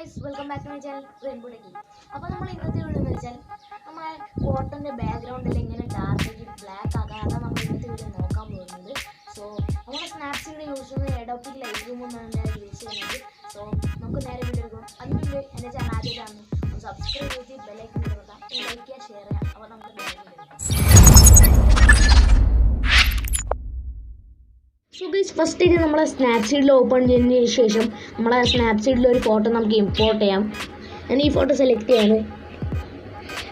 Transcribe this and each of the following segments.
Guys welcome back to my channel rainbow techie. അപ്പോൾ നമ്മൾ ഇന്നത്തെ വീഡിയോ എന്ന് വെച്ചാൽ നമ്മളെ കോട്ടൻ്റെ ബാക്ക്ഗ്രൗണ്ടിൽ എങ്ങനെ ഡാർക്ക് ബ്ലാക്ക് ആക്കാം, അതാണ് നമ്മൾ ഇന്നത്തെ വീഡിയോ നോക്കാൻ പോകുന്നത്. സോ നമ്മുടെ സ്നാപ്സീഡ് യൂസ് ചെയ്യുന്നത് എഡോപ്പിക് ലൈറ്റ് റൂം എന്നാണ് യൂസ് ചെയ്യുന്നത്. സോ നമുക്ക് നേരെ വീഡിയോ എടുക്കാം. അതിന് മുമ്പ് എൻ്റെ ചാനൽ ആദ്യമായിട്ടാണ് ഒന്ന് സബ്സ്ക്രൈബ് ചെയ്ത് ബെല്ലൈക്കൺ കൊടുക്കാം, ലൈക്ക് ചെയ്യുക, ഷെയർ ചെയ്യാം. അപ്പോൾ നമുക്ക് നേരെ വീഡിയോ എടുക്കാം. സോ ഗൈസ് ഫസ്റ്റ് ഇത് നമ്മളെ സ്നാപ്സീഡിൽ ഓപ്പൺ ചെയ്തതിന് ശേഷം നമ്മളെ സ്നാപ്സീഡിൽ ഒരു ഫോട്ടോ നമുക്ക് ഇമ്പോർട്ട് ചെയ്യാം. ഞാൻ ഈ ഫോട്ടോ സെലക്ട് ചെയ്യാണ്.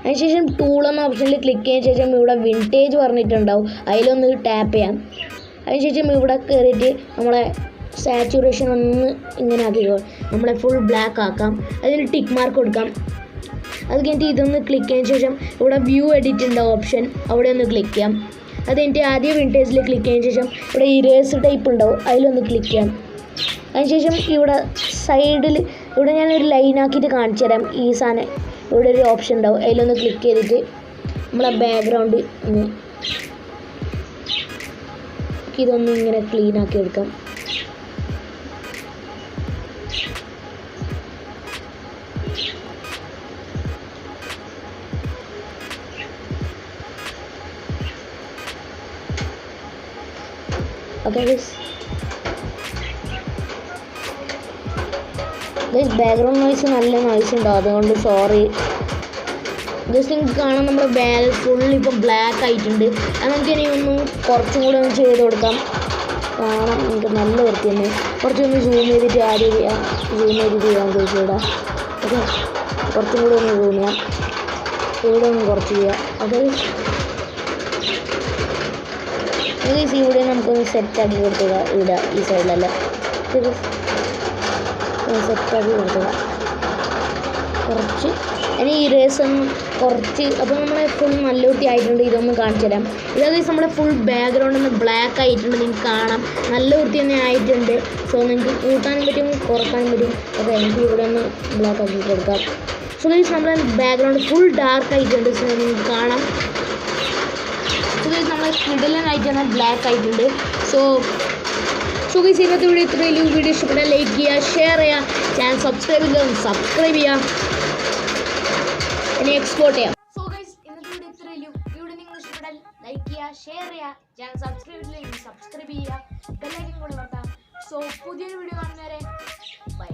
അതിനുശേഷം ടൂൾ എന്ന ഓപ്ഷനിൽ ക്ലിക്ക് ചെയ്തതിന് ശേഷം ഇവിടെ വിൻറ്റേജ് പറഞ്ഞിട്ടുണ്ടാവും, അതിലൊന്ന് ടാപ്പ് ചെയ്യാം. അതിനുശേഷം ഇവിടെ കയറിയിട്ട് നമ്മളെ സാച്ചുറേഷൻ ഒന്ന് ഇങ്ങനെ ആക്കിക്കോ, നമ്മളെ ഫുൾ ബ്ലാക്ക് ആക്കാം. അതിന് ടിക്ക് മാർക്ക് കൊടുക്കാം. അത് കഴിഞ്ഞിട്ട് ഇതൊന്ന് ക്ലിക്ക് ചെയ്തതിന് ശേഷം ഇവിടെ വ്യൂ എഡിറ്റ് ഉണ്ടാവും ഓപ്ഷൻ, അവിടെ ഒന്ന് ക്ലിക്ക് ചെയ്യാം. അത് കഴിഞ്ഞിട്ട് ആദ്യം വിൻറ്റേജിൽ ക്ലിക്ക് ചെയ്തതിന് ശേഷം ഇവിടെ ഇറേസ് ടൈപ്പ് ഉണ്ടാവും, അതിലൊന്ന് ക്ലിക്ക് ചെയ്യാം. അതിനുശേഷം ഇവിടെ സൈഡിൽ ഇവിടെ ഞാനൊരു ലൈനാക്കിയിട്ട് കാണിച്ചു തരാം. ഈ സാധനം ഇവിടെ ഒരു ഓപ്ഷൻ ഉണ്ടാവും, അതിലൊന്ന് ക്ലിക്ക് ചെയ്തിട്ട് നമ്മളെ ബാക്ക്ഗ്രൗണ്ട് ഇതൊന്നും ഇങ്ങനെ ക്ലീൻ ആക്കി എടുക്കാം. ഓക്കെ ഗൈസ് ബാക്ക്ഗ്രൗണ്ട് നോയ്സ് നല്ല നോയ്സ് ഉണ്ടാവും, അതുകൊണ്ട് സോറി. ജസ്റ്റ് നിങ്ങൾക്ക് കാണാം നമ്മുടെ ബാഗ് ഫുൾ ഇപ്പോൾ ബ്ലാക്ക് ആയിട്ടുണ്ട്. അത് നമുക്ക് ഇനി ഒന്നും കുറച്ചും കൂടെ ഒന്ന് ചെയ്ത് കൊടുക്കാം. കാണാം നിങ്ങൾക്ക് നല്ല വൃത്തി തന്നെ. കുറച്ചൊന്ന് സൂം ചെയ്തിട്ട് ആദ്യം ചെയ്യാൻ ചോദിച്ചിവിടെ. ഓക്കെ കുറച്ചും കൂടെ ഒന്ന് സൂം ചെയ്യാം, ഇവിടെ ഒന്ന് കുറച്ച് ചെയ്യാം. ഓക്കെ ഇവിടെ നമുക്കൊന്ന് സെറ്റാക്കി കൊടുക്കുക. ഇവിടെ ഈ സൈഡിലല്ല സെറ്റാക്കി കൊടുക്കുക കുറച്ച്. ഇനി ഈ റേസൊന്നും കുറച്ച്. അപ്പോൾ നമ്മളെ ഫുൾ നല്ല വൃത്തി ആയിട്ടുണ്ട്. ഇതൊന്നും കാണിച്ചു തരാം. ഇതായത് നമ്മുടെ ഫുൾ ബാക്ക്ഗ്രൗണ്ടിൽ നിന്ന് ബ്ലാക്ക് ആയിട്ടുണ്ട്, നിങ്ങൾക്ക് കാണാം. നല്ല വൃത്തി തന്നെ ആയിട്ടുണ്ട്. സോ നിങ്ങൾക്ക് കൂട്ടാനും പറ്റും കുറക്കാനും പറ്റും. അപ്പോൾ എനിക്ക് ഇവിടെ ഒന്ന് ബ്ലാക്ക് ആക്കി കൊടുക്കാം. സോ ഗൈസ് നമ്മുടെ ബാക്ക്ഗ്രൗണ്ട് ഫുൾ ഡാർക്ക് ആയിട്ടുണ്ട്. സോ നിങ്ങൾക്ക് കാണാം. നമ്മളെ കിടലനായിട്ടാണ് ബ്ലാക്ക് ആയിട്ടുണ്ട്. സോ ഗൈസ് ഇന്നത്തെ വീഡിയോ ഇത്രയും. വീഡിയോ ഇഷ്ടപ്പെട്ടാൽ ലൈക്ക് ചെയ്യുക, ഷെയർ ചെയ്യുക, ചാനൽ സബ്സ്ക്രൈബ് ചെയ്യുക, ഇനി എക്സ്പോർട്ട് ചെയ്യാം. സോ ഗൈസ് ഇന്നത്തെ വീഡിയോ ഇത്രയും. വീഡിയോ നിങ്ങൾ ഇഷ്ടപ്പെട്ടാൽ ലൈക്ക് ചെയ്യുക, ഷെയർ ചെയ്യുക, ചാനൽ സബ്സ്ക്രൈബ് ചെയ്യുക, ബെല്ലൈക്കൺ കൂടെ വെക്കാം. സോ പുതിയൊരു വീഡിയോ കാണുന്നവരെ ബൈ.